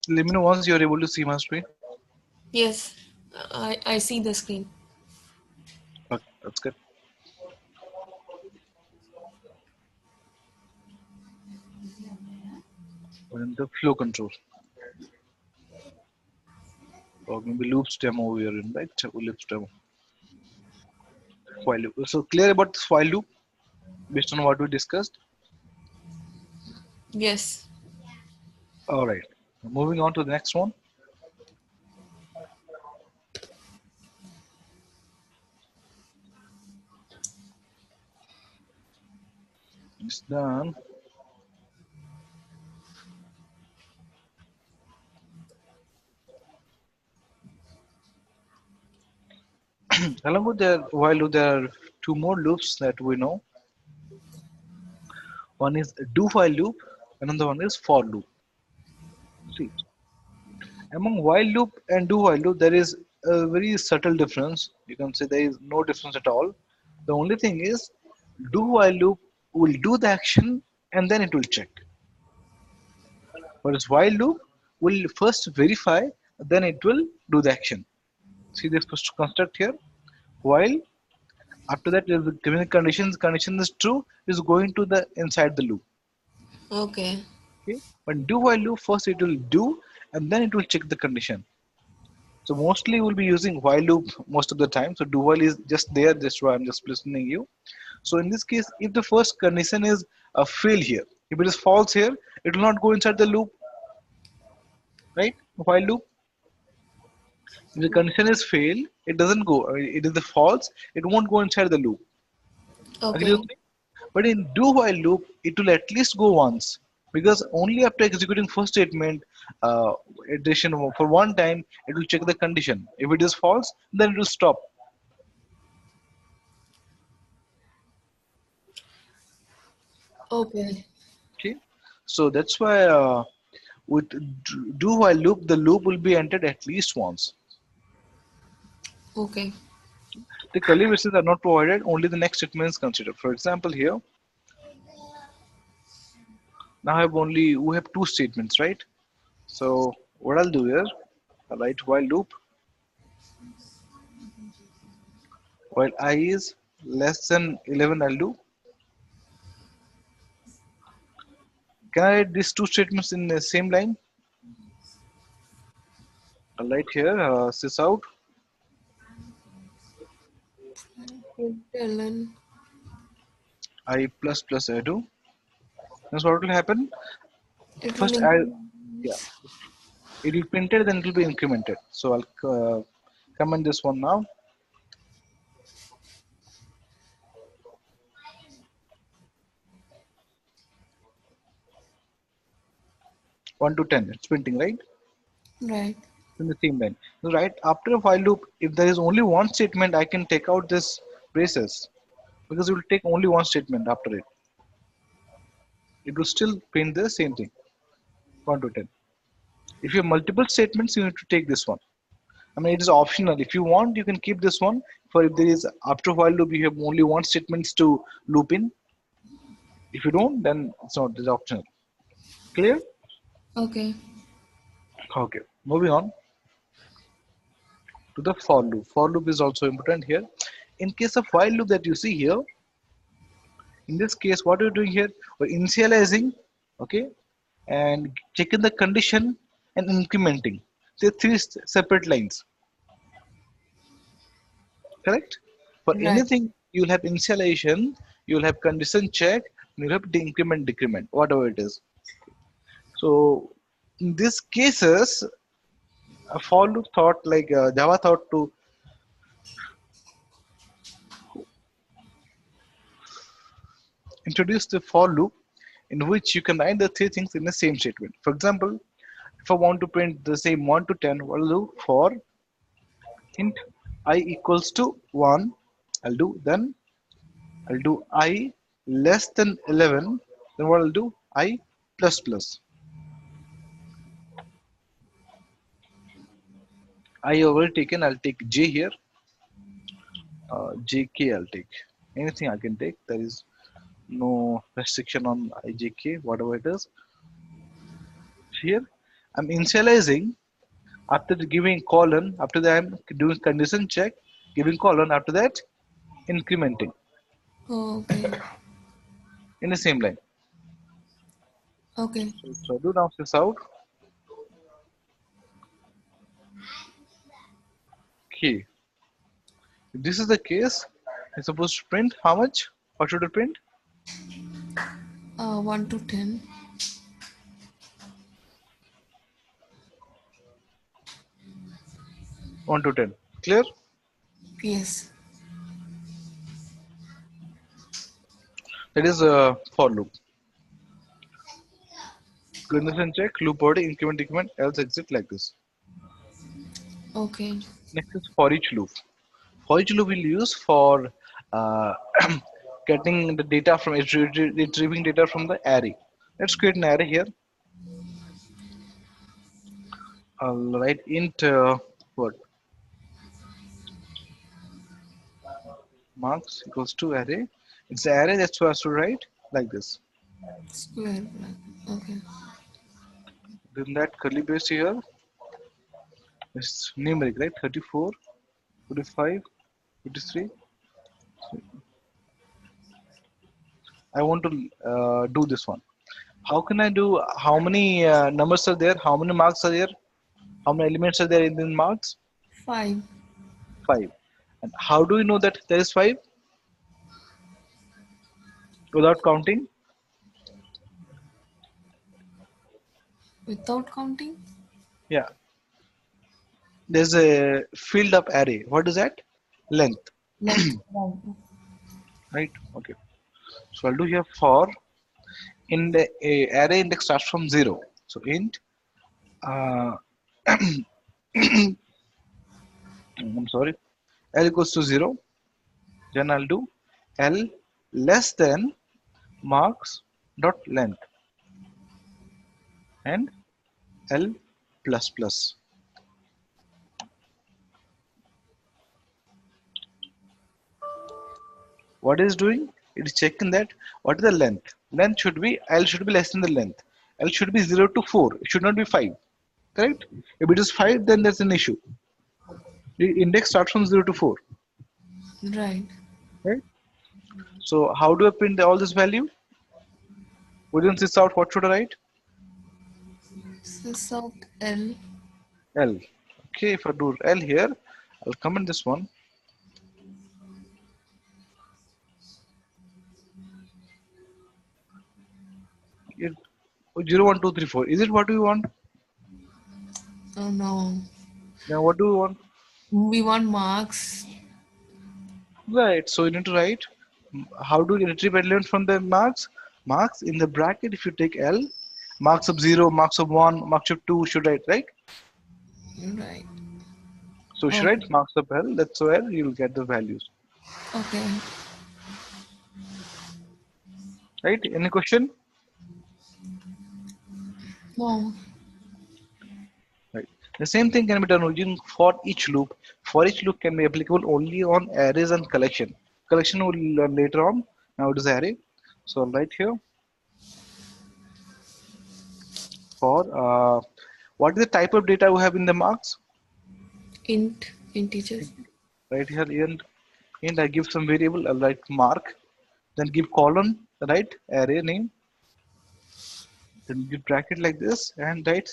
Let me know once you're able to see my screen. Yes, I see the screen. Okay, that's good. We're in the flow control, or maybe loops demo we are in, right? Loops demo. While loop. So clear about this while loop based on what we discussed. Yes. All right. Moving on to the next one. It's done. Along with the while loop, there are two more loops that we know. One is do while loop, another one is for loop. See, among while loop and do while loop, there is a very subtle difference. You can say there is no difference at all. The only thing is, do while loop will do the action and then it will check. Whereas while loop will first verify, then it will do the action. See this first construct here. While after that, if the given condition is true, is going to the inside the loop. Okay. Okay, but do while loop first it will do and then it will check the condition. So mostly we'll be using while loop most of the time. So do while is just there, just why I'm just listening you. So in this case, if the first condition is a fail here, if it is false here, it will not go inside the loop, right? While loop. If the condition is fail, it doesn't go. It is the false, it won't go inside the loop. Agree with Okay. me? But in do while loop, it will at least go once because only after executing first statement, uh, addition for one time, it will check the condition. If it is false, then it will stop. Okay. Okay, so that's why with do while loop, the loop will be entered at least once. Okay. The curly braces are not provided; only the next statement is considered. For example, here now I have only we have two statements, right? So what I'll do here, I'll write while loop while I is less than 11, I'll do. Can I write these two statements in the same line? I'll write here sys out Println. I plus plus I do. That's what will happen. It will First, I yeah, increase. it will printed, then it will be incremented. So I'll comment this one now. 1 to 10. It's printing, right? Right. In the same line. So right after a while loop, if there is only one statement, I can take out this braces because it will take only one statement after it. It will still print the same thing, 1 to 10. If you have multiple statements, you need to take this one. I mean, it is optional. If you want, you can keep this one. For if there is after while loop, you have only one statements to loop in. If you don't, then it's not. It's optional. Clear? Okay. Okay. Moving on to the for loop. For loop is also important here. In case of while loop that you see here, in this case, what we're doing here, we're initializing, okay, and checking the condition and incrementing. There are three separate lines, correct? For Right. anything, you'll have initialization, you'll have condition check, and you'll have the increment, decrement, whatever it is. So in these cases, a for loop thought like Java thought to introduce the for loop in which you can write the three things in the same statement. For example, if I want to print the same 1 to 10, what I'll do for int I equals to 1, I'll do then I'll do I less than 11, then what I'll do I plus plus. I already taken, I'll take J here, JK I'll take. Anything I can take, there is no restriction on IJK, whatever it is here. I'm initializing after giving colon. After that, I'm doing condition check, giving colon. After that, incrementing Okay. in the same line. Okay. So do now this out. Okay. If this is the case, I'm supposed to print how much? What should I print? 1 to 10. 1 to 10. Clear? Yes. That is a for loop. Condition check, loop body, increment, else exit like this. Okay. Next is for each loop. For each loop we'll use for uh, getting the data from retrieving data from the array. Let's create an array here. I'll write int what marks equals to array. It's the array that's what I have to write like this. Square bracket. Okay. Then that curly brace here is numeric, right? 34, 45, 53. I want to do this one. How can I do? How many numbers are there? How many marks are there? How many elements are there in the marks? 5. 5. And how do we know that there is 5 without counting? Without counting? Yeah, there's a filled up array. What is that? Length, Length. Right. right? Okay. So I'll do here for in the array index starts from 0. So int uh, I'm sorry, L equals to 0. Then I'll do L less than marks dot length and L plus plus. What is doing? It is checking that what is the length. Length should be L should be less than the length. L should be 0 to 4. It should not be 5. Correct? If it is 5, then there's an issue. The index starts from 0 to 4. Right. Right? So how do I print all this value? Within this out, what should I write? Sys out L. L. Okay, if I do L here, I'll comment this one. It, 0, 1, 2, 3, 4. Is it what we want? Oh no. Now what do we want? We want marks. Right. So you need to write how do you retrieve element from the marks? Marks in the bracket. If you take L, marks of 0, marks of 1, marks of 2 should write, right? Right. So you should Okay. write marks of L. That's where you'll get the values. Okay. Right? Any question? No. Right. The same thing can be done using for each loop. For each loop can be applicable only on arrays and collection. Collection we'll learn later on. Now it is array. So I'll write here for what is the type of data we have in the marks? Integers. Right here int I give some variable. I'll write mark. Then give colon, right? Array name. Then give bracket like this and write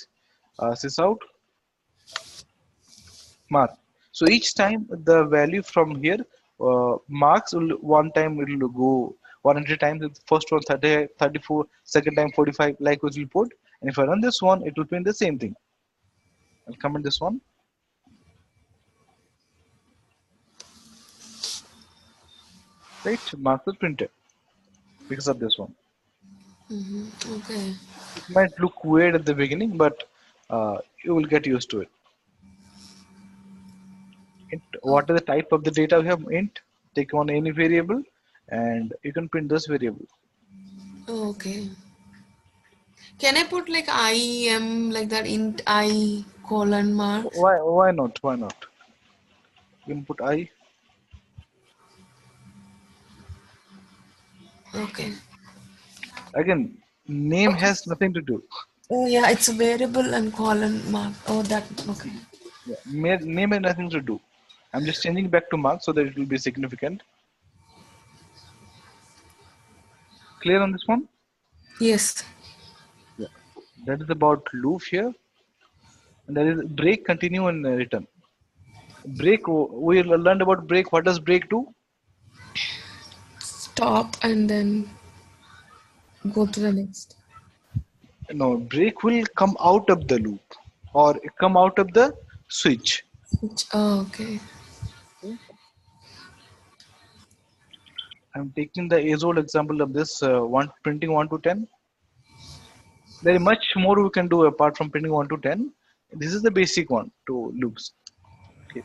sys out mark. So each time the value from here marks will one time it will go 100 times. The first one 30, 34, second time 45, like which will put. And if I run this one, it will print the same thing. I'll comment this one. Right, marks will printed because of this one. Okay. It might look weird at the beginning, but you will get used to it. What is the type of the data we have? Int. Take on any variable, and you can print this variable. Okay. Can I put like I am like that int I colon marks? Why? Why not? Why not? You can put I. Okay. Again, name has nothing to do. Oh yeah, it's a variable and colon mark. Oh, that okay. Yeah. Name has nothing to do. I'm just changing back to mark so that it will be significant. Clear on this one? Yes. Yeah. That is about loop here. And there is break, continue, and return. Break. We learned about break. What does break do? Stop and then go to the next. No, break will come out of the loop or come out of the switch. Which, oh, okay. I'm taking the age-old example of this one printing 1 to 10. There is much more we can do apart from printing 1 to 10. This is the basic one to loops. Okay.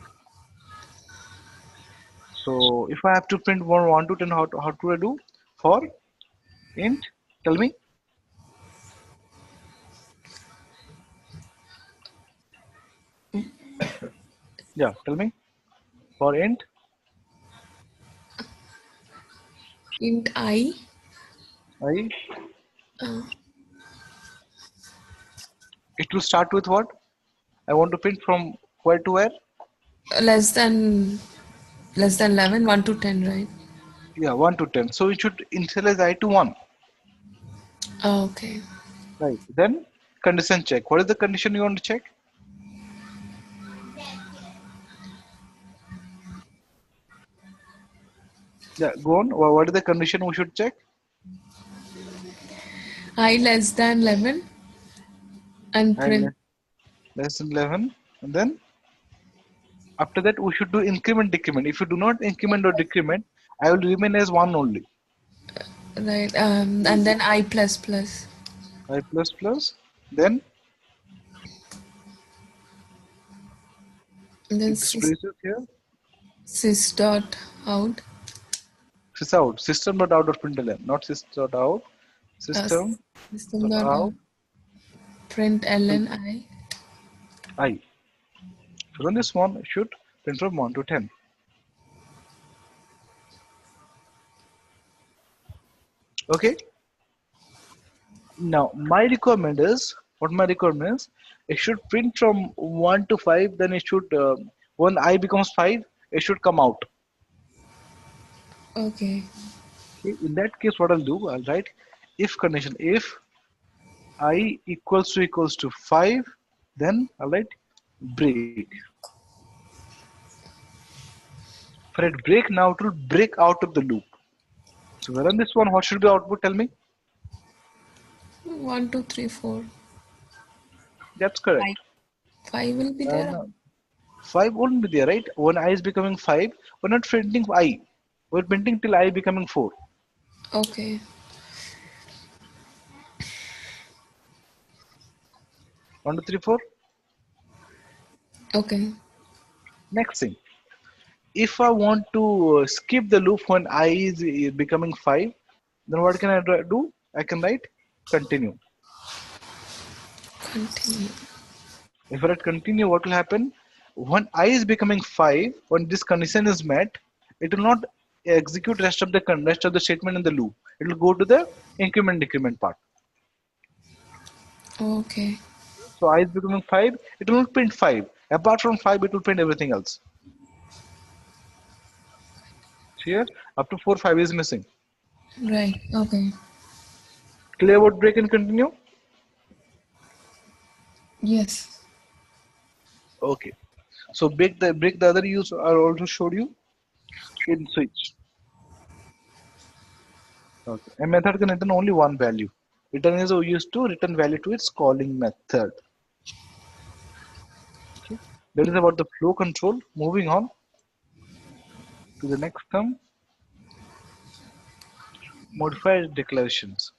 So if I have to print 1 to 10, how do I do? For int, tell me. Yeah, tell me. For int, Int I I, uh, it will start with what? I want to print from where to where? less than 11, 1 to 10, right? Yeah, 1 to 10. So it should initialize I to 1. Oh, okay. Right. Then condition check. What is the condition you want to check? Yeah, go on. What is the condition we should check? I less than 11 and I print. less than 11. And then after that, we should do increment decrement. If you do not increment or decrement, I will remain as 1 only. Right. And then I plus plus. I plus plus. Then And then keep braces here. sys dot out. Sys out. System dot out of println. Not sys dot out. Uh, System system dot dot out. out. Print ln I. I. So then this one should print from 1 to 10. Okay. Now my requirement is what my requirement is. It should print from 1 to 5. Then it should when I becomes 5, it should come out. Okay. Okay. In that case, what I'll do, I'll write if condition. If I equals to 5, then I'll write break. For it break now, it will break out of the loop. So when on this one, what should be output? Tell me. 1, 2, 3, 4. That's 5. correct. 5 will be there. No, 5 won't be there, right? When I is becoming 5, we're not printing I. We're printing till I becoming 4. Okay. 1, 2, 3, 4. Okay. Next thing. If I want to skip the loop when I is becoming 5, then what can I do? I can write continue. Continue. If I write continue, what will happen? When I is becoming 5, when this condition is met, it will not execute rest of the statement in the loop. It will go to the increment decrement part. Okay. So I is becoming 5, it will not print 5. Apart from 5, it will print everything else. Here, up to 4, 5 is missing. Right. Okay. Clear about break and continue? Yes. Okay. So break the other use I also showed you in switch. Okay. A method can return only one value. Return is used to return value to its calling method. Okay. That is about the flow control. Moving on to the next term, modifier declarations.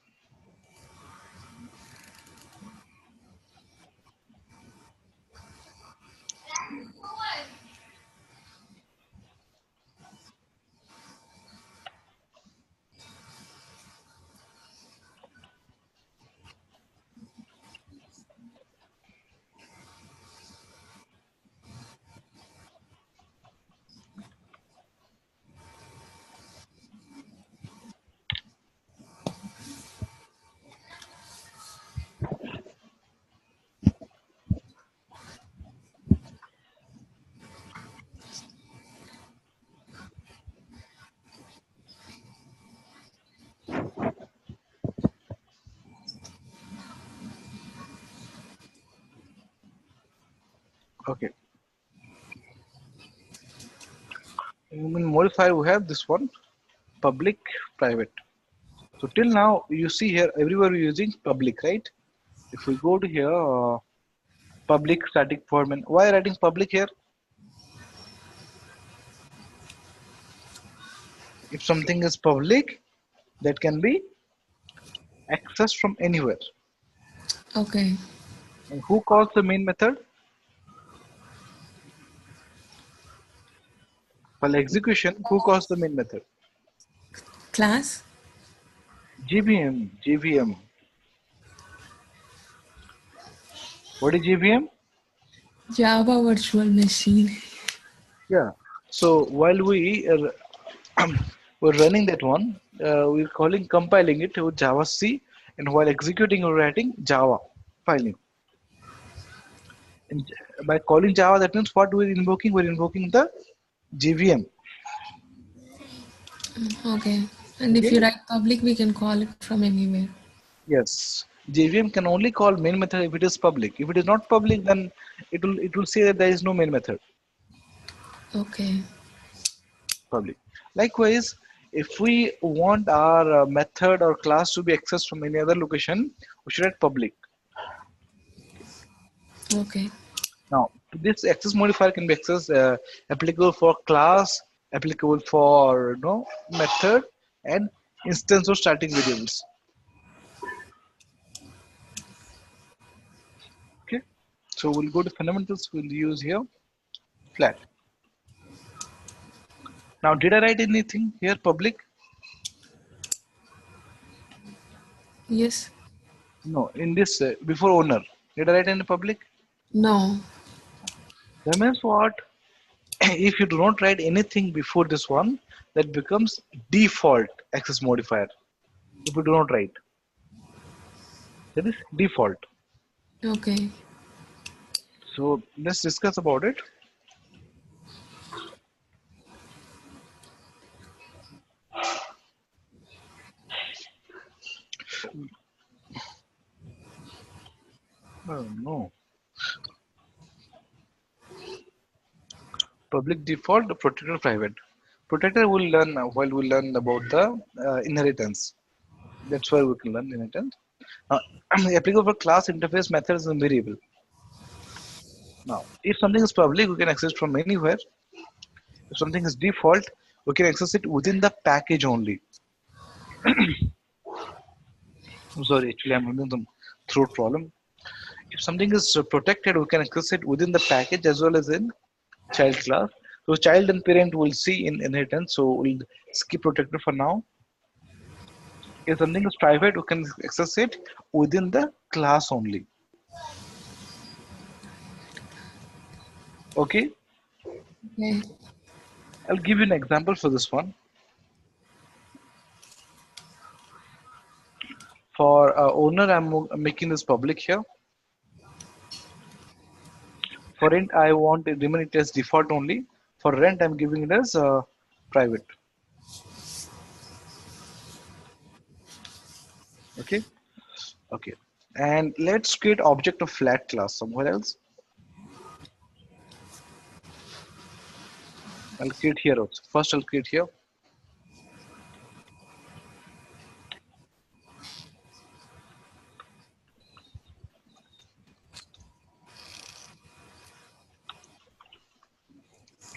Okay. In modifier we have this one, public, private. So till now you see here everywhere we're using public, right? If we go to here, public static void main. Why writing public here? If something is public, that can be accessed from anywhere. Okay. And who calls the main method? While execution, who calls the main method? Class? JVM, JVM. What is JVM? Java Virtual Machine. Yeah. So while we're running that one, we're calling compiling it with Java C, and while executing, we're writing Java filing. And by calling Java, that means what we're invoking? We're invoking the JVM. Okay. And if Okay. you write public, we can call it from anywhere. Yes. JVM can only call main method if it is public. If it is not public, then it will say that there is no main method Okay. public. Likewise, if we want our method or class to be accessed from any other location, we should write public. Okay. Now, this access modifier can be accessed applicable for class, applicable for method, and instance of static variables. Okay, so we'll go to fundamentals. We'll use here flat. Now, did I write anything here public? Yes. No, in this before owner. Did I write any public? No. That means what? If you do not write anything before this one, that becomes default access modifier. If you do not write, that is default. Okay. So let's discuss about it. Oh, no. Public default, protector private. Protector will learn while we learn about the inheritance. That's why we can learn inheritance. Now, applicable for class interface methods and variable. Now, if something is public, we can access from anywhere. If something is default, we can access it within the package only. I'm sorry, actually, I'm having some throat problem. If something is protected, we can access it within the package as well as in child class. So child and parent will see in inheritance. So we'll skip protector for now. If something is private, we can access it within the class only. Okay. Okay. I'll give you an example for this one. For owner, I'm making this public here. For rent, I want it remain it as default only. For rent, I'm giving it as private. Okay. Okay. And let's create object of flat class somewhere else. I'll create here also. First, I'll create here.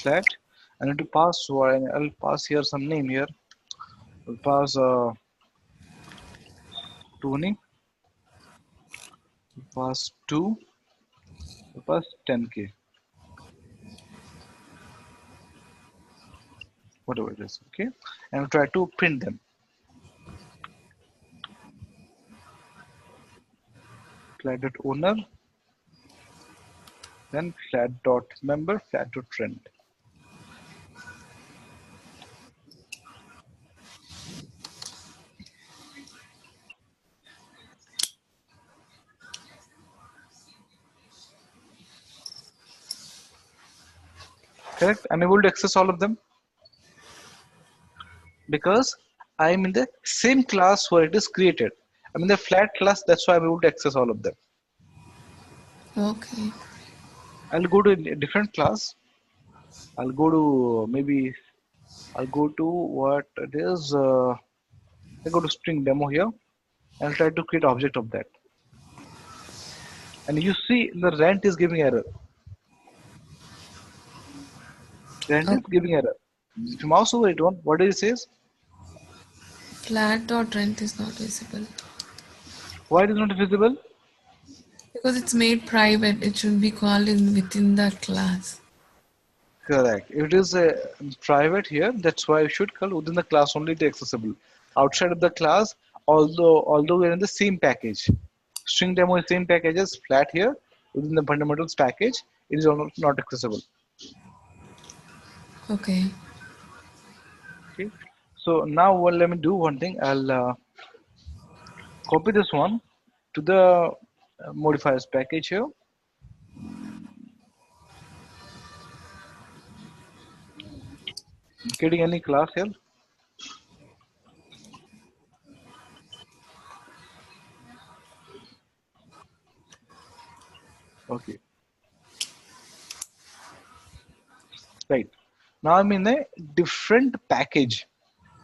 Flat. I need to pass. So I'll pass here some name here. I'll pass Tony. I'll pass 2. I'll pass 10K. Whatever it is. Okay. And I'll try to print them. Flat dot owner. Then flat dot member, flat dot rent. Correct? I'm able to access all of them because I'm in the same class where it is created. I'm in the flat class, that's why I'm able to access all of them. Okay. I'll go to a different class. I'll go to maybe I'll go to what it is. I go to string demo here and try to create object of that. And you see the rent is giving error. Rent Oh, is giving error. If you mouse over it on, what does it says? flat dot rent is not visible Why it is not visible? because it's made private. It should be called in within that class. Correct. If it is private here, that's why you should call within the class only the accessible. Outside of the class, although we're in the same package, string demo is same package as flat here within the fundamentals package, it is almost not accessible. Okay. Okay. So now what? Let me do one thing. I'll copy this one to the modifiers package here. Getting any class here. Okay. Right. Now I'm in a different package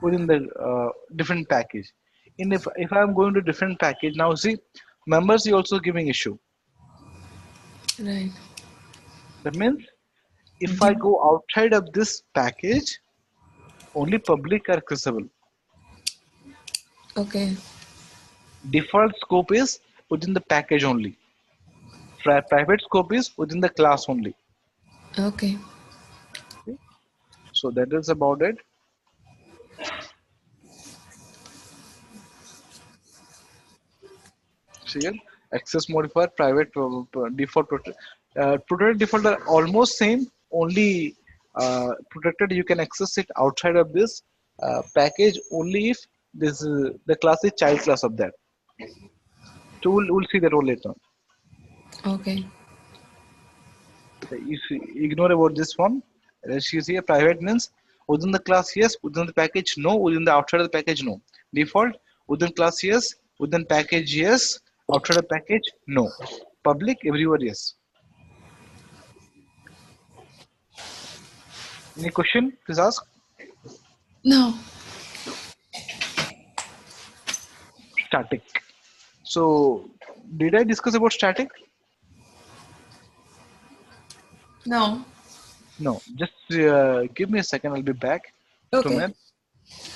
within the different package. In if I'm going to different package now, see members is also giving issue. Right. That means if I Di- go outside of this package, only public are accessible. okay. Default scope is within the package only. Private scope is within the class only. Okay. Okay? So that is about it. See here, access modifier, private default protected default are almost same. Only protected you can access it outside of this package only if this the class is child class of that. So we'll see that all later on. Okay. If you ignore about this one, as you see a private means within the class yes, within the package no, within the outside of the package no. Default within class yes, within package yes, outside of package no. Public everywhere yes. Any question? Please ask. No. Static. So did I discuss about static? No. No. Just give me a second. I'll be back. 2 minutes. Okay.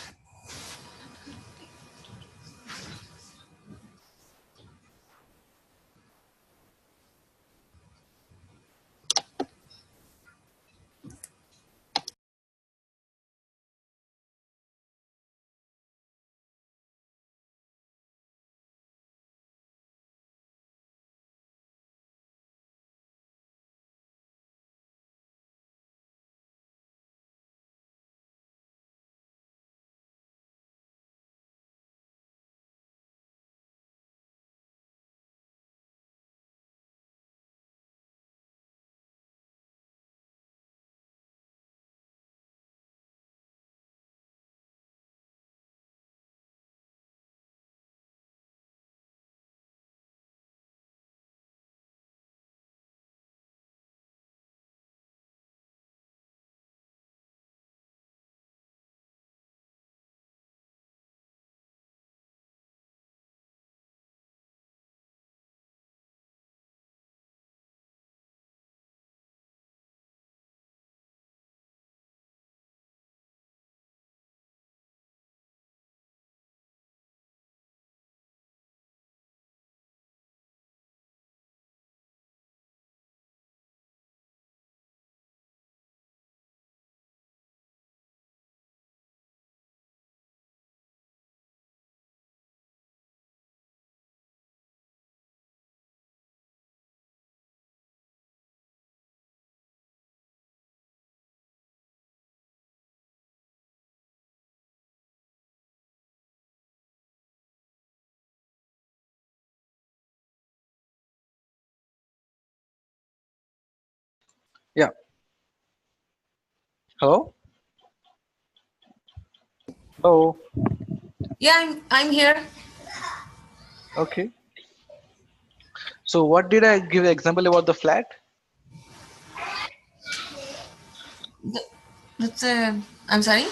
Yeah. Hello. Hello. Yeah, I'm here. Okay. So what did I give example about the flat? That's a. I'm sorry.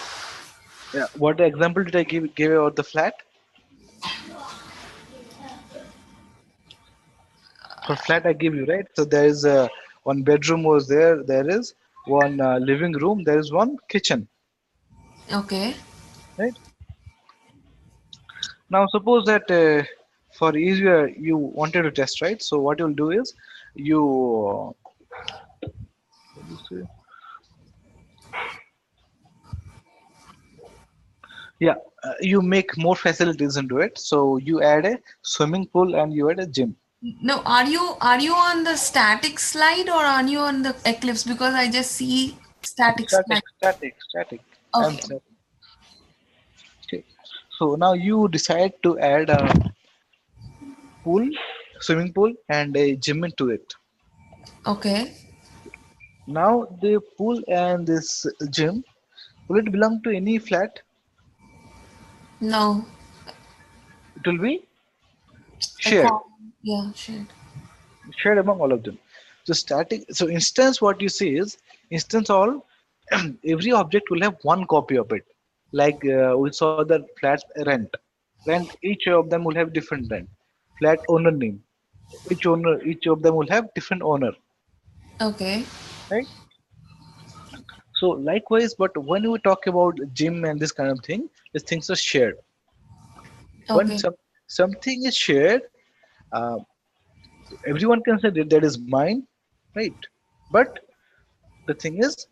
Yeah. What example did I give about the flat? For flat I give you, right? So there is one bedroom was there. There is one living room. There is one kitchen, Okay. right? Now suppose that for easier you wanted to test, right? So what you'll do is you what do you say? Yeah, you make more facilities into it. So you add a swimming pool and you add a gym. No, are you on the static slide or are you on the Eclipse? Because I just see static Static, slide. static, static. I'm Okay. static. Okay. So now you decide to add a pool, swimming pool, and a gym into it. Okay. Now the pool and this gym, will it belong to any flat? No. It will be A shared, common. Yeah, shared. shared among all of them. So static. So instance, what you see is instance all. Every object will have one copy of it. Like we saw the flat rent. Rent. Each of them will have different rent. Flat owner name. Each of them will have different owner. Okay. Right. So likewise, but when we talk about gym and this kind of thing, these things are shared. When Okay. something is shared, uh, everyone can say that that is mine, right? But the thing is,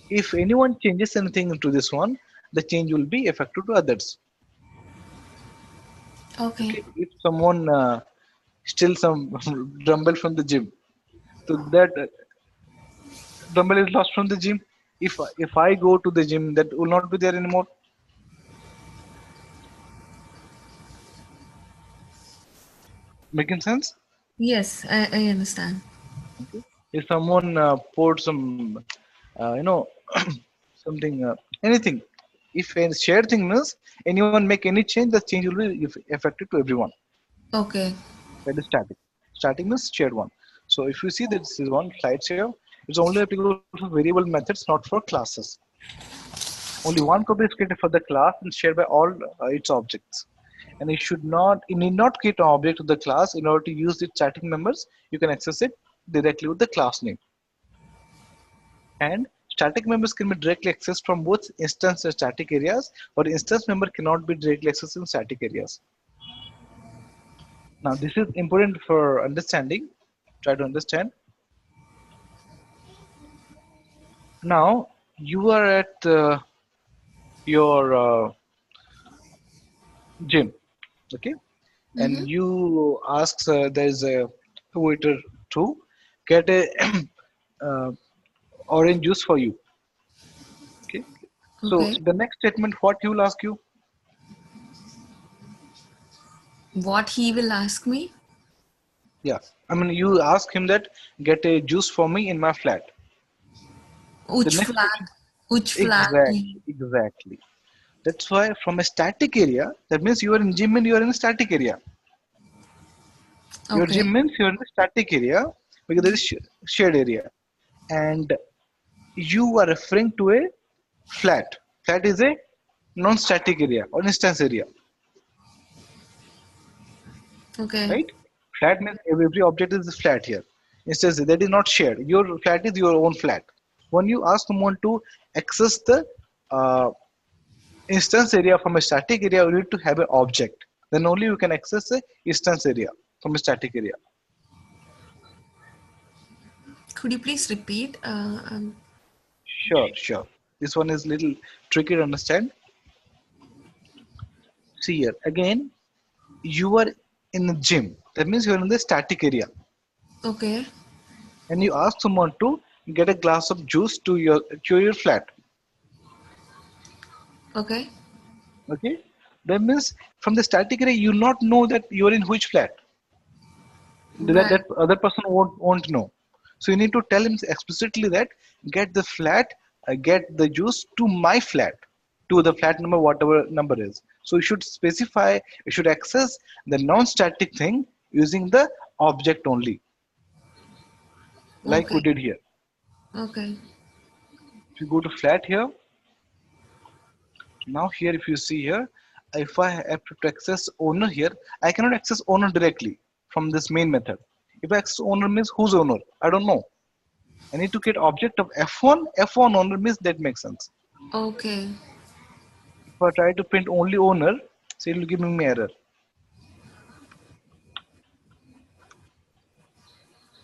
if anyone changes anything into this one, the change will be effective to others. Okay. Okay, if someone steals some dumbbell from the gym, so that dumbbell is lost from the gym. If I go to the gym, that will not be there anymore. Making sense? Yes, I understand. Okay. If someone poured some, something, anything, if a shared thing means anyone make any change, the change will be effective to everyone. Okay. That is static. Static means shared one. So if you see that this is one slide share, it's only applicable for variable methods, not for classes. Only one copy is created for the class and shared by all its objects. And it need not create an object to the class in order to use its static members. You can access it directly with the class name. And static members can be directly accessed from both instance and static areas, or instance member cannot be directly accessed in static areas. Now, this is important for understanding. Try to understand. Now, you are at your gym, okay, Mm-hmm. and you ask there's a waiter to get a uh, orange juice for you. Okay, so Okay. the next statement, what he will ask you? What he will ask me? Yeah, I mean, you ask him that get a juice for me in my flat. The Which next flat? question, Which flat? exactly, exactly. That's why from a static area, that means you are in gym and you are in a static area. Your Okay. gym means you are in a static area because there is shared area, and you are referring to a flat. Flat is a non-static area or instance area, Okay. right? Flat means every object is flat here. Instance that is not shared. Your flat is your own flat. When you ask someone to access the uh, instance area from a static area, you need to have an object. Then only you can access the instance area from a static area. Could you please repeat? Sure, sure. This one is little tricky to understand. See here again, you are in the gym. That means you are in the static area, Okay. and you ask someone to get a glass of juice to your flat. Okay. Okay, that means from the static area you not know that you are in which flat. That Right. other person won't know. So you need to tell him explicitly that get the flat, get the juice to my flat, to the flat number whatever number is. So you should specify, you should access the non-static thing using the object only, like we Okay. did here. Okay. If you go to flat here, now here if you see here, if I have to access owner here, I cannot access owner directly from this main method. If I access owner means who's owner? I don't know. I need to get object of F1. F1 owner means that makes sense. Okay. If I try to print only owner, so it will give me error.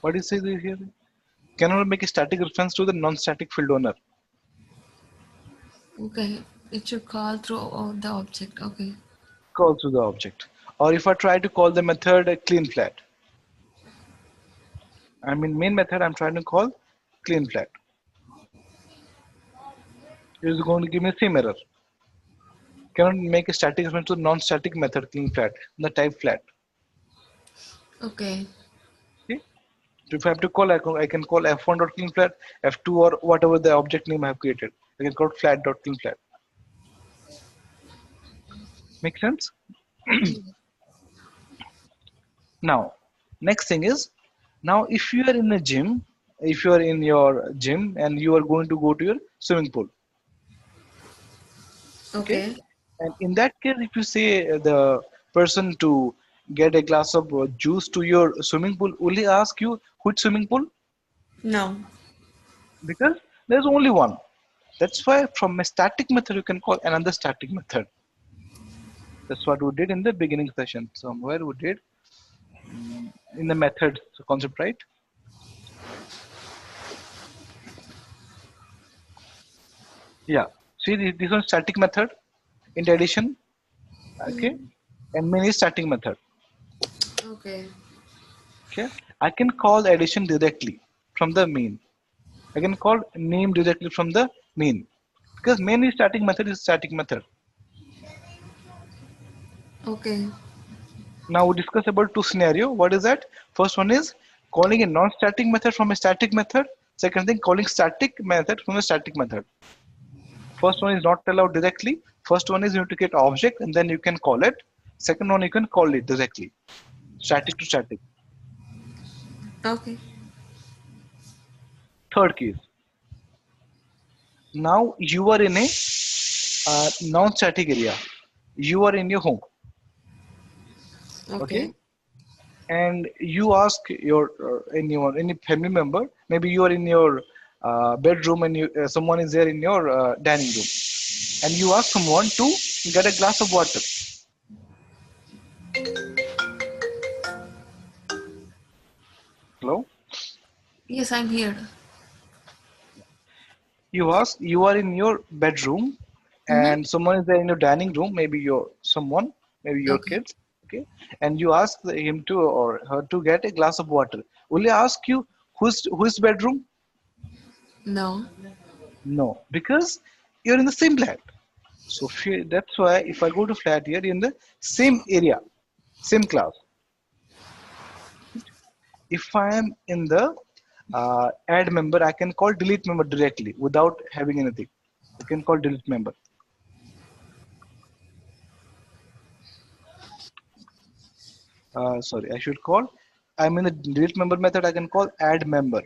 What is it here? Cannot make a static reference to the non-static field owner. Okay. It should call through the object. Okay. Call to the object. Or if I try to call the method clean flat. I mean main method I'm trying to call clean flat. It is going to give me the same error. Cannot make a static reference to non-static method clean flat, the type flat. Okay. Okay? So if I have to call, I can call f1.clean flat, f2 or whatever the object name I have created. I can call flat.clean flat. Make sense? Now, next thing is, now if you are in a gym, if you are in your gym and you are going to go to your swimming pool, okay? Okay. And in that case, if you say the person to get a glass of juice to your swimming pool, will he ask you which swimming pool? No. Because there's only one. That's why from a static method, you can call another static method. That's what we did in the beginning session. Somewhere we did in the method concept, right? Yeah. See, this one static method in addition, okay, and main is static method. Okay. Okay, I can call addition directly from the main. I can call name directly from the main because main is static method is static method. Okay. Now we discuss about two scenario. What is that? First one is calling a non-static method from a static method. Second thing, calling static method from a static method. First one is not allowed directly. First one is you have to get object and then you can call it. Second one you can call it directly. Static to static. Okay. Third case. Now you are in a non-static area. You are in your home. Okay. Okay. And you ask your anyone, any family member, maybe you are in your bedroom and someone is there in your dining room, and you ask someone to get a glass of water. Hello. Yes, I'm here. You ask, you are in your bedroom Mm-hmm. and someone is there in your dining room, maybe your someone, maybe your Okay. kids, okay, and you ask him to or her to get a glass of water. Will he ask you whose bedroom? No. No, because you're in the same flat. So that's why if I go to flat here in the same area, same class, if I am in the add member, I can call delete member directly without having anything. I can call delete member. Sorry, I should call. I'm in the delete member method. I can call add member.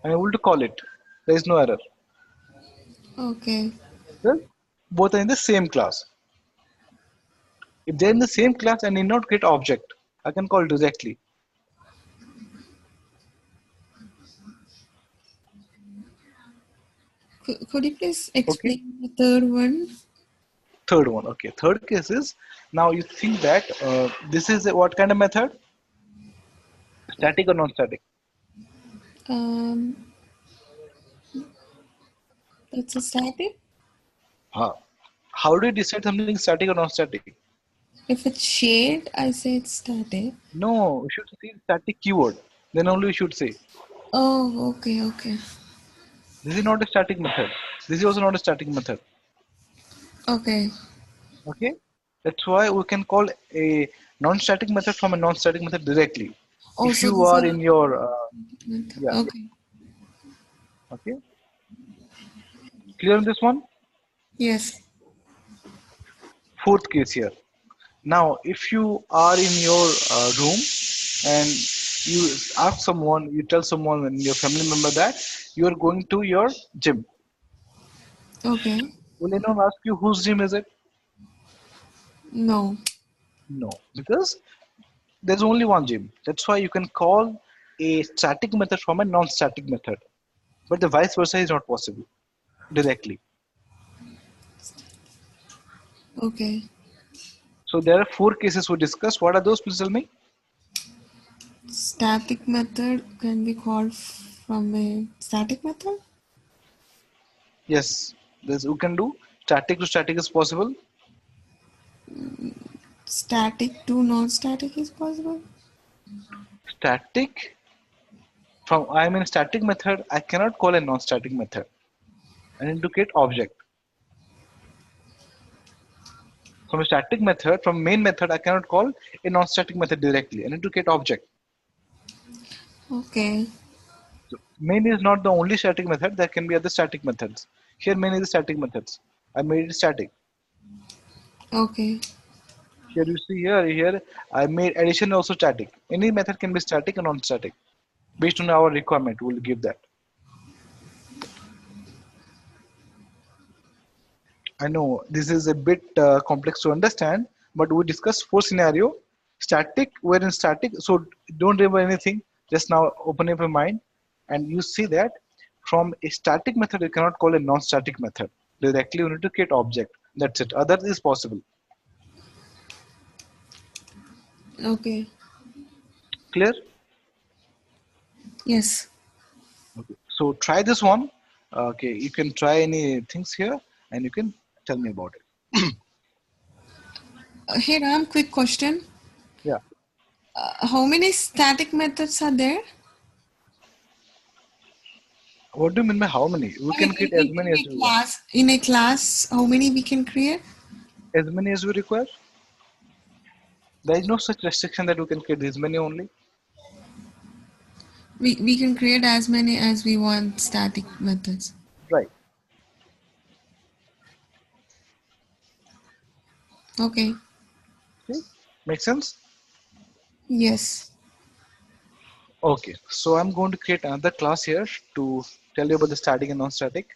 I'm able to call it. There is no error. Okay. Well, both are in the same class. If they're in the same class, I need not get object. I can call directly. Could you please Okay. explain the third one? Third one. Okay. Third case is now you think that this is what kind of method? Static or non-static? Um, that's a static. Huh. How do you decide something static or non-static? If it's shade, I say it's static. No, you should see static keyword. Then only you should say. Oh, okay, okay. This is not a static method. This is also not a static method. Okay. Okay. That's why we can call a non-static method from a non-static method directly. Oh, If so you these are are in your yeah. okay. Okay. Clear on this one? Yes. Fourth case here. Now, if you are in your room and You ask someone, you tell someone in your family member that you are going to your gym. Okay. Will anyone ask you whose gym is it? No. No, because there's only one gym. That's why you can call a static method from a non-static method. But the vice versa is not possible directly. Okay. So there are four cases we discussed. What are those? Please tell me. Static method can be called from a static method? Yes, this we can do. Static to static is possible. Static to non-static is possible? Static from I mean static method. I cannot call a non-static method. I need to create object. From a static method, from main method, I cannot call a non-static method directly. I need to create object. Okay. So main is not the only static method. There can be other static methods. Here main is the static methods. I made it static. Okay. Here you see here I made addition also static. Any method can be static and non-static. Based on our requirement, we'll give that. I know this is a bit complex to understand, but we discussed four scenario. Static, we're in static, so don't remember anything. Just now open up your mind, and you see that from a static method, you cannot call a non-static method. Directly, you need to create object. That's it. Other is possible. Okay. Clear? Yes. Okay. So try this one. Okay, you can try any things here, and you can tell me about it. Hey Ram, quick question. Yeah. How many static methods are there? What do you mean by how many? We I mean, can create as many in as a we want, class, how many we can create? as many as we require. There is no such restriction that we can create this many only. We can create as many as we want static methods. Right. Okay. See? Make sense? Yes. Okay. So I'm going to create another class here to tell you about the static and non-static.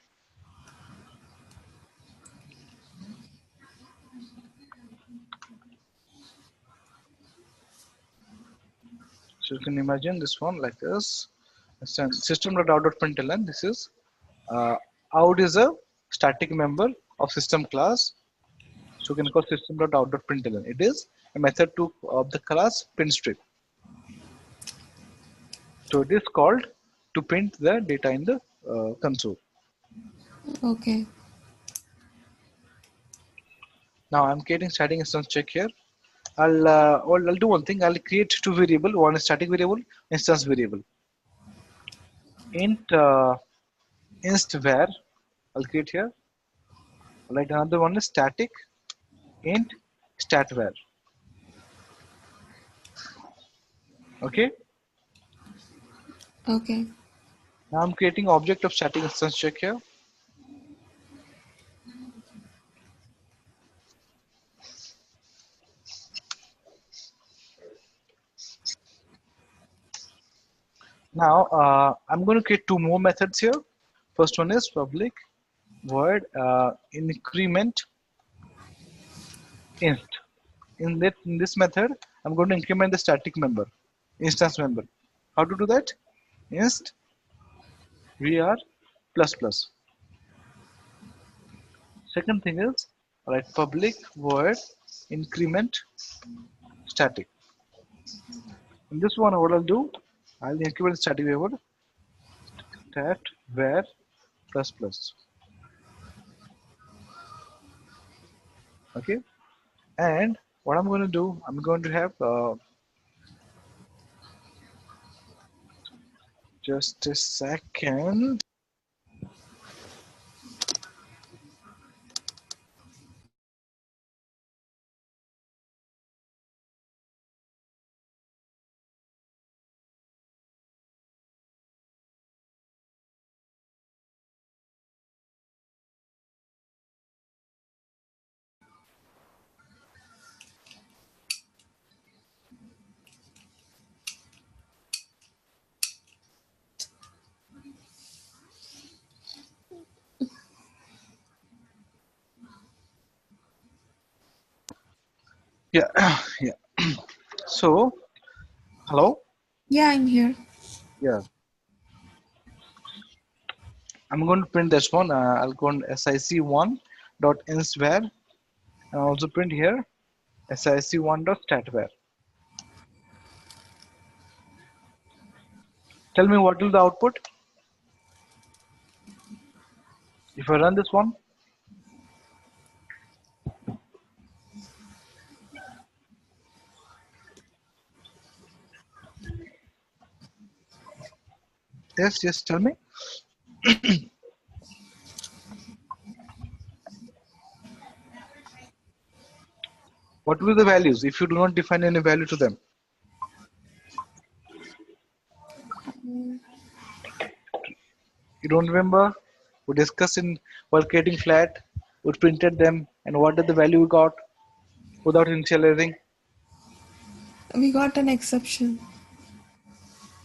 So you can imagine this one like this. System.out.println. This is uh, out is a static member of system class. So you can call system.out.println. It is a method to of the class printstrip. So it is called to print the data in the console. Okay. Now I'm creating static instance check here. I'll do one thing. I'll create two variable. One is static variable, instance variable. Int inst var. I'll create here. Like another one is static int stat var. Okay. Okay. Now I'm creating object of static instance check here. Now I'm going to create two more methods here. First one is public void increment inst. In this method, I'm going to increment the static member, instance member. How to do that? Inst var plus plus. Second thing is right public void increment static. In this one, what I'll do, I'll increment static variable stat var plus plus. Okay, and what I'm going to do, I'm going to have just a second. Yeah, yeah. So, hello. Yeah, I'm here. Yeah, I'm going to print this one. I'll go on sic1 dot instavar and I'll also print here sic1 dot statvar. Tell me what will the output if I run this one. Yes, yes. Tell me what will be the values if you do not define any value to them. You don't remember? We discussed in while creating flat. We printed them and what did the value we got without initializing? We got an exception.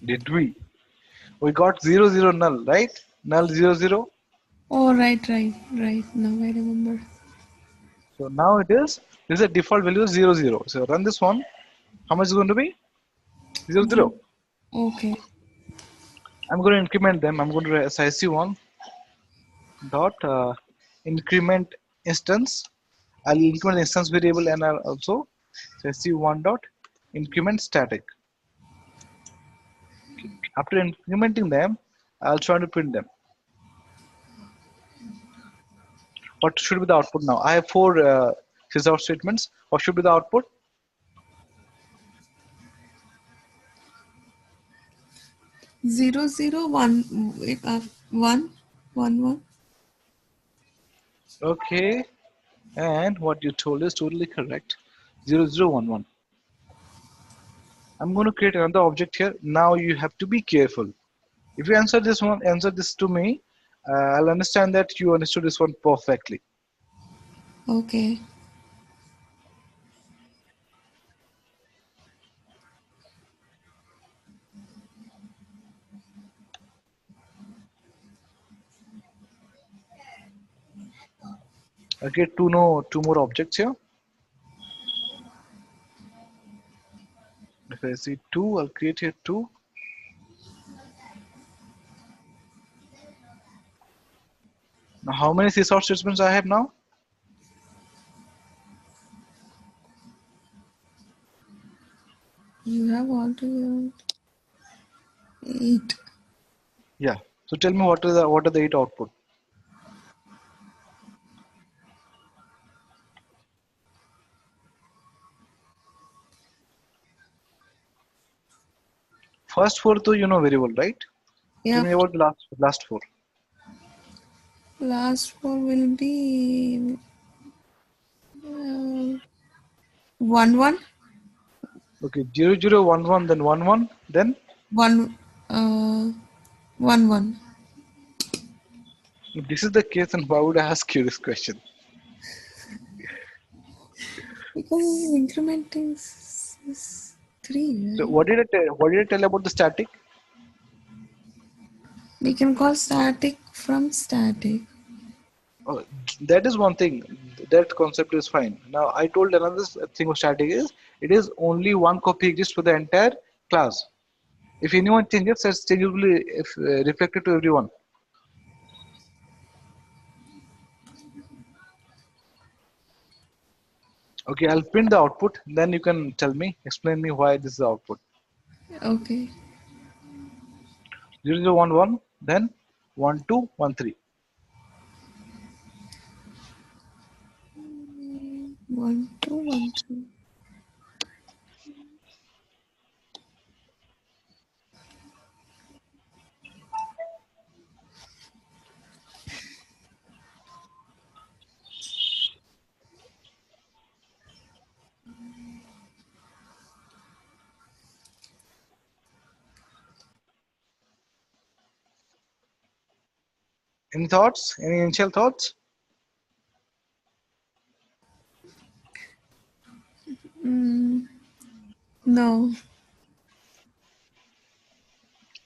Did we? We got 0 0 null, right? Null 0 0. Oh, right. Now I remember. So now this is a default value of 0 0. So run this one. How much is going to be? 0 0. Zero. Okay. I'm going to increment them. I'm going to sic1 dot increment instance. I'll increment the instance variable and I'll also sic1 dot increment static. After incrementing them, I'll try to print them. What should be the output now? I have four sysout statements. What should be the output? 0 0 1. Wait, 1 1 1. Okay, and what you told is totally correct. 0 0 1 1. I'm going to create another object here. Now you have to be careful. If you answer this one, answer this to me, I'll understand that you understood this one perfectly. Okay. I'll get two more objects here. If I see two, I'll create here two. Now, how many sysout statements I have now? You have altogether 8. Yeah. So tell me what are the eight output? First four, though you know very well, right? Tell Yeah. me about the last four. Last four will be 1 1 Okay, 0 0 1 1, then 1 1, then 1 1 1. if this is the case, then why would I ask you this question? Because incrementing is 3, So right? what did I tell about the static? We can call static from static. Oh, that is one thing. That concept is fine. Now I told another thing of static is it is only one copy exists for the entire class. If anyone changes, that change will be reflected to everyone. Okay, I'll print the output. Then you can tell me, explain me why this is the output. Okay. 0 0 1 1, then 1 2 1 3. 1 2 1 3. Any thoughts? Any initial thoughts? No.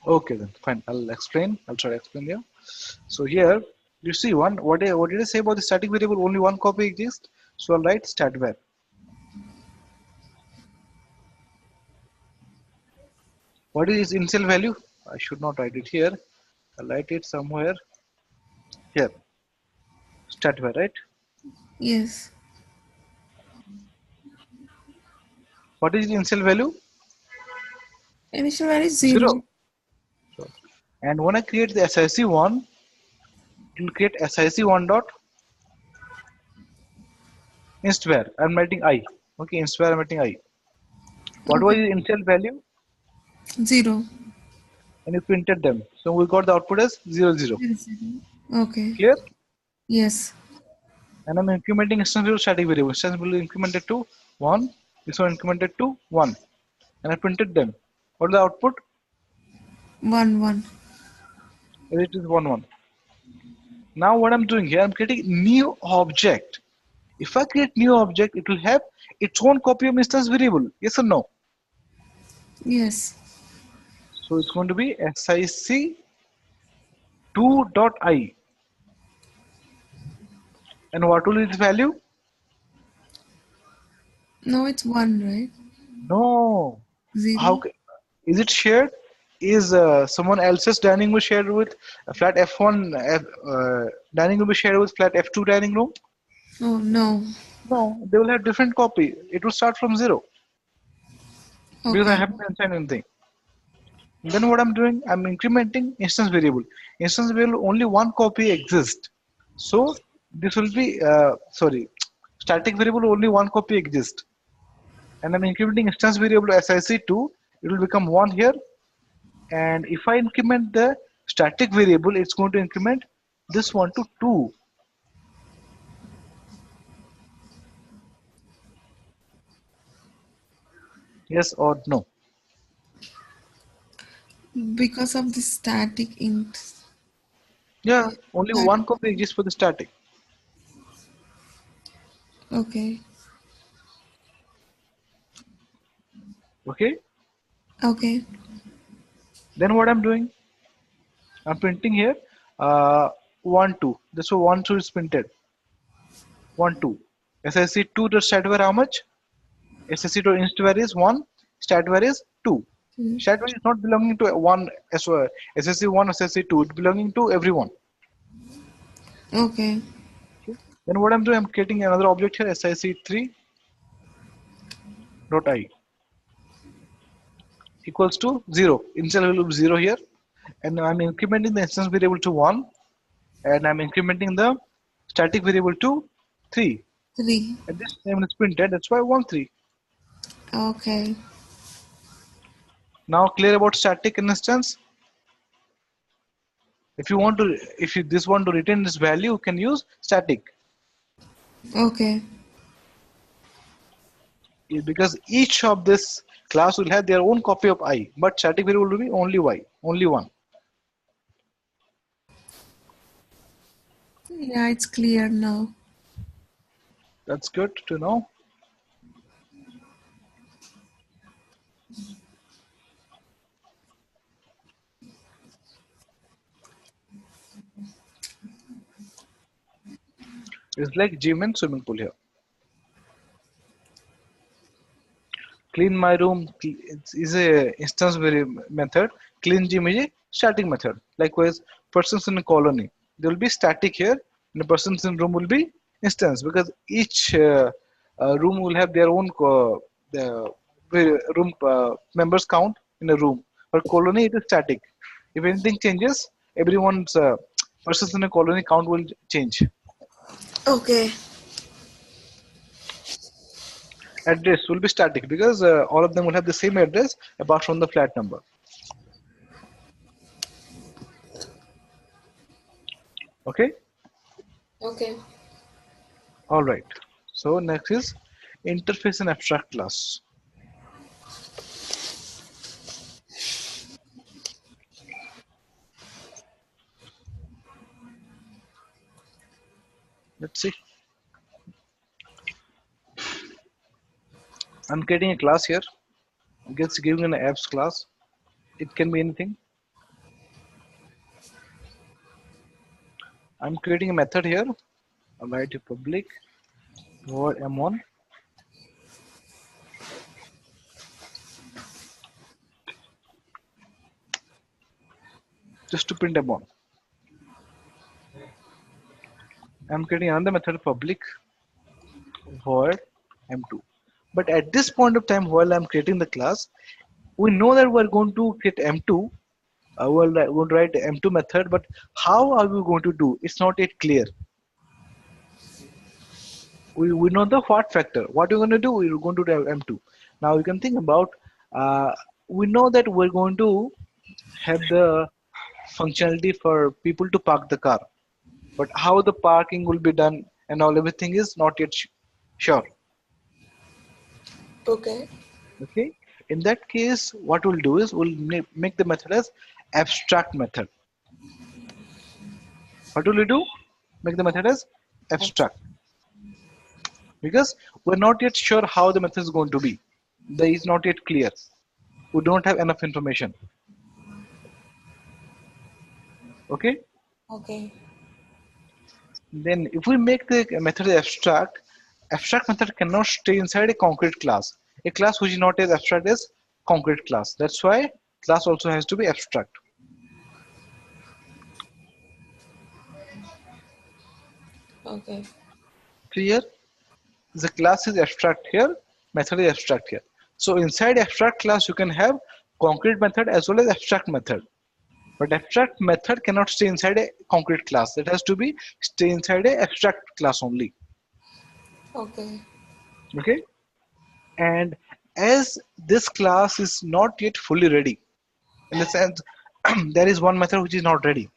Okay, then fine. I'll explain. I'll try to explain here. So here you see one. What did I say about the static variable? Only one copy exists. So I'll write stat var. What is its initial value? I should not write it here. I'll write it somewhere here. Stat var, right? Yes. What is the initial value? Initial value is 0. 0. So, and when I create the SIC1, it will create SIC1 dot instvar. I'm writing I. Okay, instvar I'm writing I. What was Okay. the initial value? 0. And you printed them. So we got the output as 0, 0. 0, 0. Okay. Clear? Yes. And I'm incrementing instance variable static variable. Instance will be incremented to 1. This one incremented to 1. And I printed them. What is the output? 1, 1. It is 1, 1. Now what I'm doing here, I'm creating new object. If I create new object, it will have its own copy of instance variable. Yes or no? Yes. So it's going to be SIC2.I. And what will be its value? No, it's 1, right? No. How 0. is it shared? Is someone else's dining room shared with a flat F1 dining room is shared with flat F2 dining room? Oh, no. No, they will have different copy. It will start from 0 because I Okay. haven't assigned anything. Then what I'm doing, I'm incrementing instance variable. Instance variable only one copy exists. So this will be sorry, static variable only one copy exists. And I'm incrementing instance variable SIC2. It will become 1 here. And if I increment the static variable, it's going to increment this one to 2. Yes or no? Because of the static int. Yeah, only That, one copy exists for the static. okay. Okay. Okay. Then what I'm doing, I'm printing here uh, 1 2. This so 1 2 is printed. 1 2. SSC2 the stat var how much? SSC2 inst var is 1, stat var is 2. Mm. Stat var is not belonging to one SSC1, SSC2, it's belonging to everyone. Okay. Okay. Then what I'm doing, I'm creating another object here, SIC3 dot I equals to 0. Initial value is 0 here. And I'm incrementing the instance variable to 1. And I'm incrementing the static variable to 3. 3. And this time is printed, that's why 1 3. Okay. Now clear about static instance. If you want to, if you this want to retain this value, you can use static. Okay. Because each of this class will have their own copy of I, but static variable will be only Y, only one. Yeah, it's clear now. That's good to know. It's like gym and swimming pool here. Clean my room is a instance method. Clean gym is a static method. Likewise, persons in a colony, they will be static here, and the persons in room will be instance because each room will have their own room members count in a room. But colony it is static. If anything changes, everyone's persons in a colony count will change. Okay. Address will be static because all of them will have the same address apart from the flat number. Okay. Okay. All right. So next is interface and abstract class. Let's see. I'm creating a class here. It's giving an apps class. It can be anything. I'm creating a method here. I'll write a public void m1. just to print M1. I'm creating another method public void M2. But at this point of time, while I'm creating the class, we know that we're going to create M2. We'll write M2 method, but how are we going to do? It's not yet clear. We know the what factor. What we're going to do, we're going to do M2. Now you can think about, we know that we're going to have the functionality for people to park the car. But how the parking will be done and all everything is not yet sure. Okay. Okay. In that case, what we'll do is we'll make the method as abstract method. What will we do? Make the method as abstract. Because we're not yet sure how the method is going to be. That is not yet clear. We don't have enough information. Okay. Okay. Then if we make the method abstract, abstract method cannot stay inside a concrete class. A class which is not as abstract as concrete class. That's why class also has to be abstract. Okay. Clear? The class is abstract here, method is abstract here. So inside abstract class you can have concrete method as well as abstract method. But abstract method cannot stay inside a concrete class. It has to be stay inside a abstract class only. Okay. Okay? And as this class is not yet fully ready, in the sense there is one method which is not ready,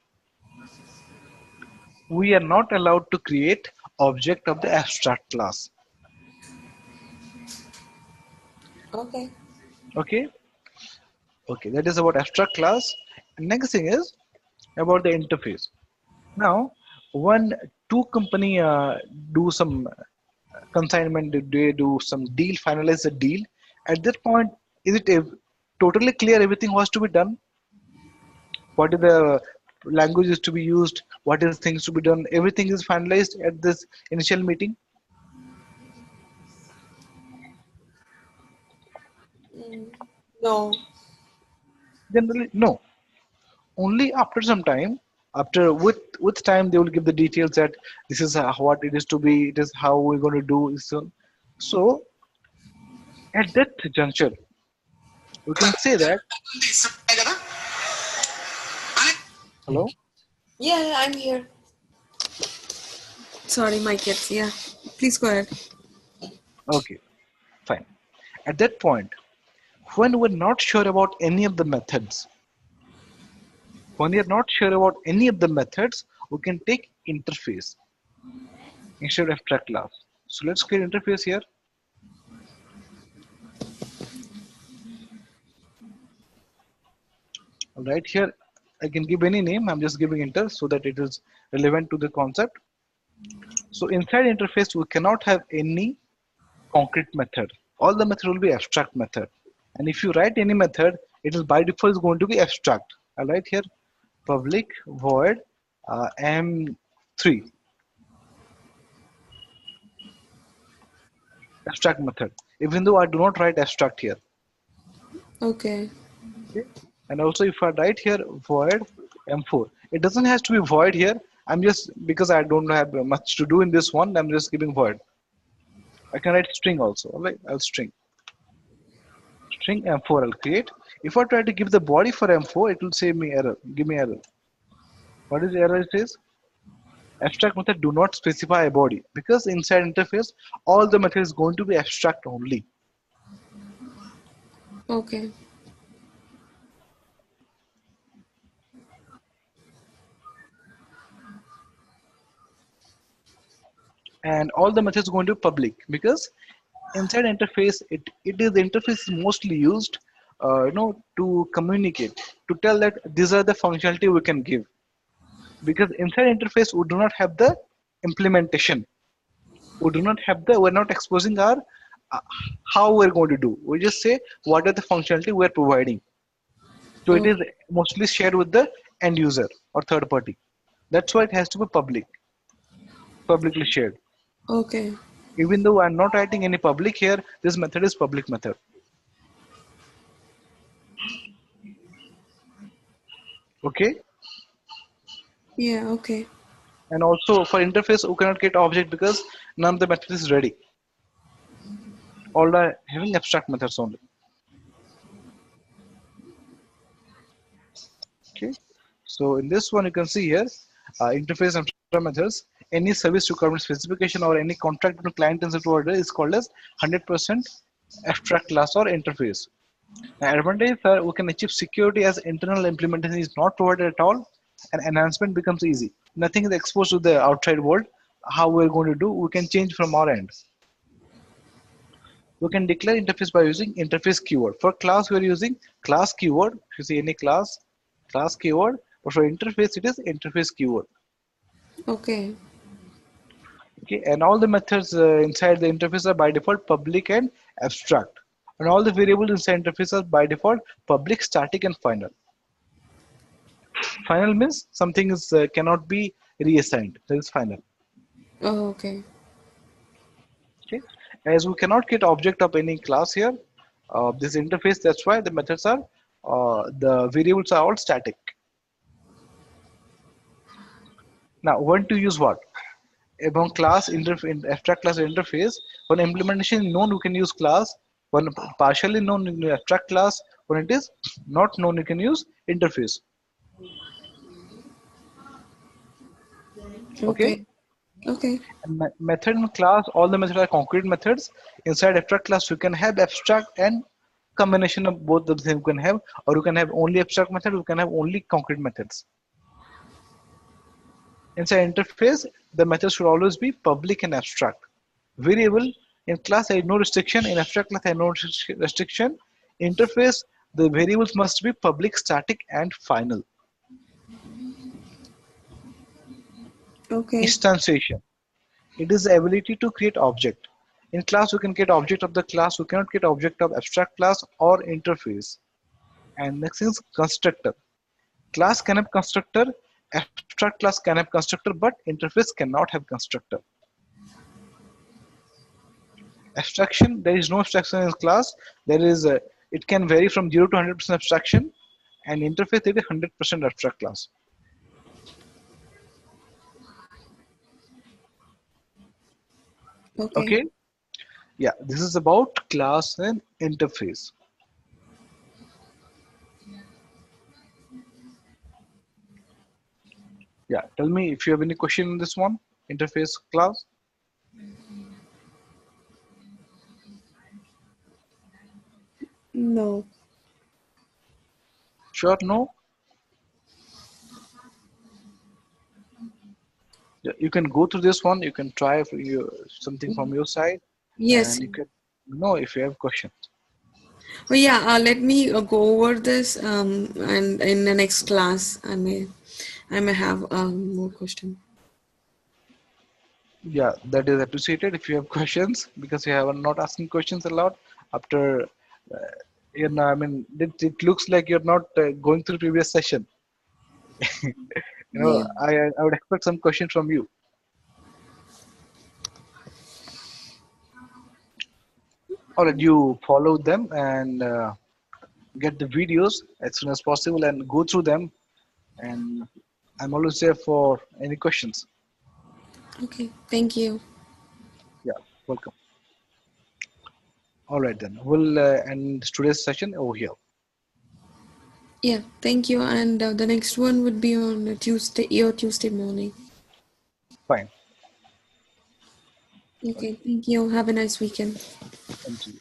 we are not allowed to create object of the abstract class. Okay. Okay, okay, that is about abstract class. Next thing is about the interface. Now when two company do some consignment, they do some deal, finalize the deal, at that point is it totally clear everything was to be done? What is the language is to be used, what is things to be done, everything is finalized at this initial meeting? No. Generally no. Only after some time, after with time they will give the details that this is what it is to be, it is how we're going to do so. So at that juncture we can say that, hello, Yeah, I'm here. Sorry, my kids. Yeah. Please go ahead. okay, fine. At that point, when we're not sure about any of the methods, when you're not sure about any of the methods, we can take interface instead of abstract class. So let's create interface here. Right here, I can give any name. I'm just giving enter so that it is relevant to the concept. So inside interface, we cannot have any concrete method. All the method will be abstract method. And if you write any method, it is by default is going to be abstract. I'll write here public void M3 abstract method. Even though I do not write abstract here. Okay. Okay. And also if I write here void M4, it doesn't have to be void here. I'm just, because I don't have much to do in this one, I'm just giving void. I can write string also. Alright, I'll string M4 I'll create. If I try to give the body for M4, it will say me error, give me error. What is the error it says? Abstract method do not specify a body, because inside interface all the method is going to be abstract only. Okay. And all the methods going to be public, because inside interface it is the interface is mostly used to communicate, to tell that these are the functionality we can give, because inside interface we do not have the implementation, we do not have the, we're not exposing our uh, how we're going to do, we just say what are the functionality we're providing. So it Oh, is mostly shared with the end user or third party. That's why it has to be publicly shared. okay. Even though I'm not writing any public here, this method is public method. Okay. Yeah, okay. And also for interface, we cannot get object because none of the methods is ready. All are having abstract methods only. Okay. So in this one, you can see here, interface and abstract methods. Any service requirement specification or any contract between client and server order is called as 100% abstract class or interface. Now, advantage are we can achieve security as internal implementation is not provided at all, and enhancement becomes easy. Nothing is exposed to the outside world. How we're going to do, we can change from our end. We can declare interface by using interface keyword. For class, we are using class keyword. If you see any class, class keyword. But for interface, it is interface keyword. Okay. Okay, and all the methods inside the interface are by default public and abstract. And all the variables inside interface are by default public, static, and final. Final means something is cannot be reassigned. That is final. Oh, okay. Okay, as we cannot get object of any class here, this interface. That's why the methods are the variables are all static. Now, when to use what? Among class interface, abstract class interface. When implementation is known, you can use class. When partially known, you can use abstract class. When it is not known, you can use interface. Okay. Okay. Okay. And method and class, all the methods are concrete methods. Inside abstract class, you can have abstract and combination of both the same you can have, or you can have only abstract method, you can have only concrete methods. Inside interface, the methods should always be public and abstract. Variable in class I have no restriction, in abstract class I have no restriction. Interface, the variables must be public, static, and final. Okay. Instantiation. It is the ability to create object. In class, we can get object of the class. We cannot get object of abstract class or interface. And next is constructor. Class can have constructor. Abstract class can have constructor, but interface cannot have constructor. Abstraction, there is no abstraction in class. There is a, it can vary from 0 to 100% abstraction, and interface it is 100% abstract class. Okay. Okay, yeah, this is about class and interface. Yeah, tell me if you have any question in this one, interface class. No. Sure, no. Yeah, you can go through this one. You can try for you something from your side, Yes. and you can know if you have questions. Oh yeah, let me go over this and in the next class I may have more question. Yeah, that is appreciated if you have questions because you have not asking questions a lot after you know, I mean it looks like you're not going through previous session. You know, Yeah. I would expect some questions from you. Or you follow them and get the videos as soon as possible and go through them. And I'm always there for any questions. Okay. Thank you. Yeah, welcome. All right then, we'll end today's session over here. Yeah. Thank you. And the next one would be on Tuesday morning. Fine. Okay. Thank you. Have a nice weekend. Thank you.